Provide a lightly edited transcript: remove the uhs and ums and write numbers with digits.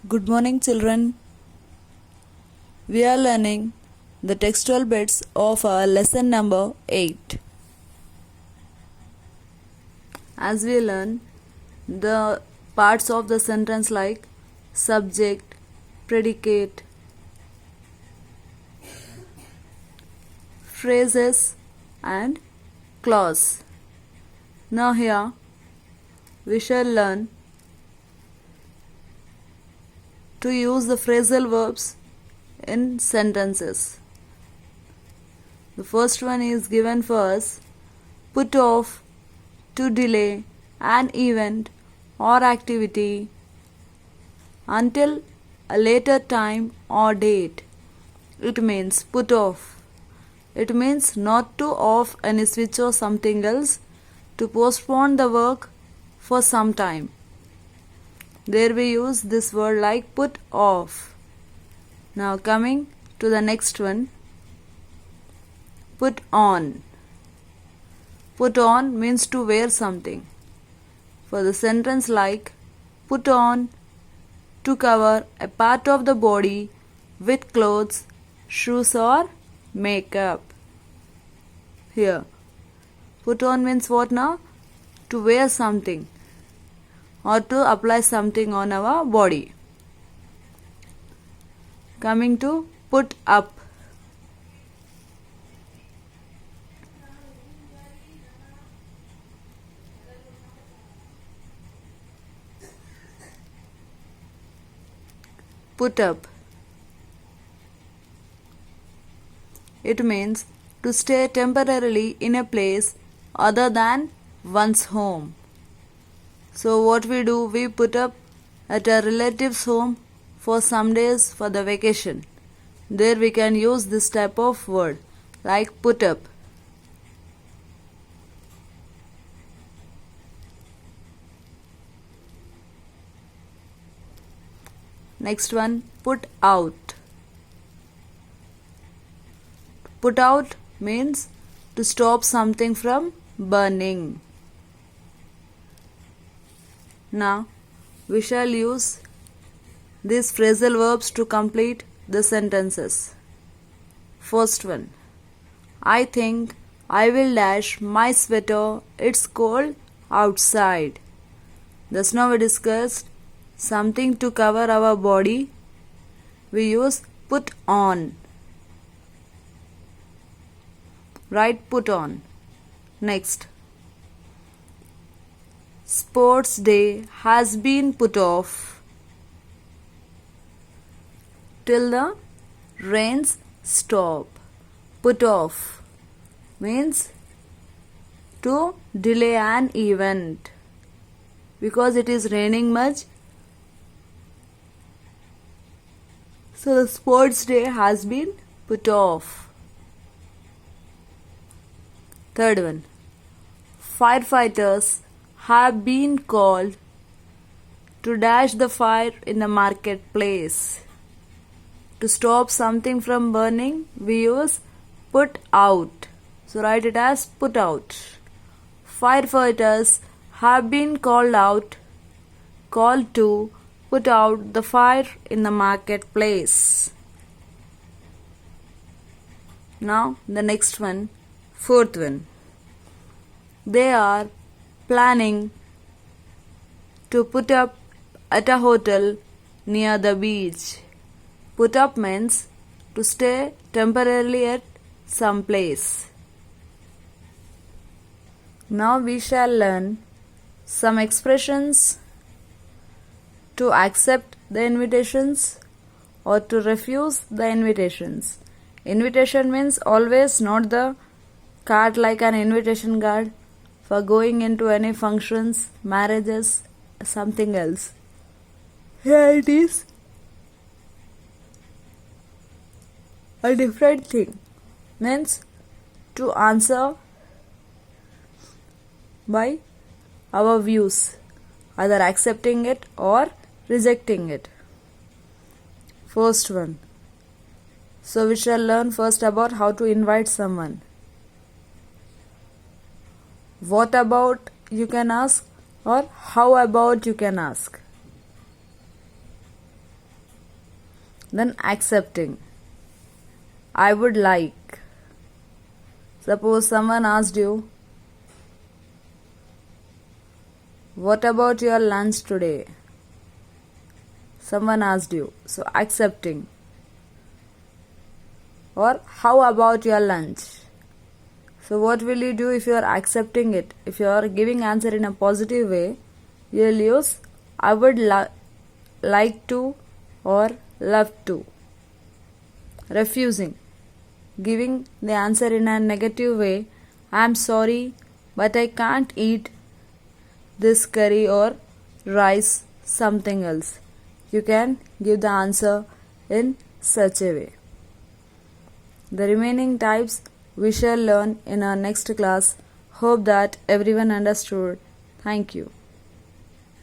Good morning, children. We are learning the textual bits of our lesson number 8. As we learn the parts of the sentence like subject, predicate, phrases, and clause. Now, here we shall learn to use the phrasal verbs in sentences. The first one is given for us: put off, to delay an event or activity until a later time or date. It means put off. It means not to off any switch or something else, to postpone the work for some time. There we use this word like put off. Now coming to the next one, put on. Put on means to wear something. For the sentence like, put on, to cover a part of the body with clothes, shoes or makeup. Here, put on means what now? To wear something or to apply something on our body. Coming to put up. Put up. It means to stay temporarily in a place other than one's home. So what we do, we put up at a relative's home for some days for the vacation. There we can use this type of word like put up. Next one, put out. Put out means to stop something from burning. Now we shall use these phrasal verbs to complete the sentences. First one, I think I will dash my sweater, it's cold outside. Just now we discussed something to cover our body. We use put on. Right, put on. Next, sports day has been put off till the rains stop. Put off means to delay an event because it is raining much. So the sports day has been put off. Third one, firefighters have been called to dash the fire in the marketplace. To stop something from burning, we use put out. So write it as put out. Firefighters have been called to put out the fire in the marketplace. Now the next one, fourth one. They are planning to put up at a hotel near the beach. Put up means to stay temporarily at some place. Now we shall learn some expressions to accept the invitations or to refuse the invitations. Invitation means always not the card like an invitation card for going into any functions, marriages, something else. Here it is a different thing. Means to answer by our views, either accepting it or rejecting it. First one. So we shall learn first about how to invite someone. What about you can ask, or how about you can ask. Then accepting. I would like. Suppose someone asked you, what about your lunch today? Someone asked you. So accepting. Or how about your lunch? So what will you do if you are accepting it? If you are giving answer in a positive way, you will use I would like to or love to. Refusing. Giving the answer in a negative way, I am sorry but I can't eat this curry or rice, something else. You can give the answer in such a way. The remaining types we shall learn in our next class. Hope that everyone understood. Thank you.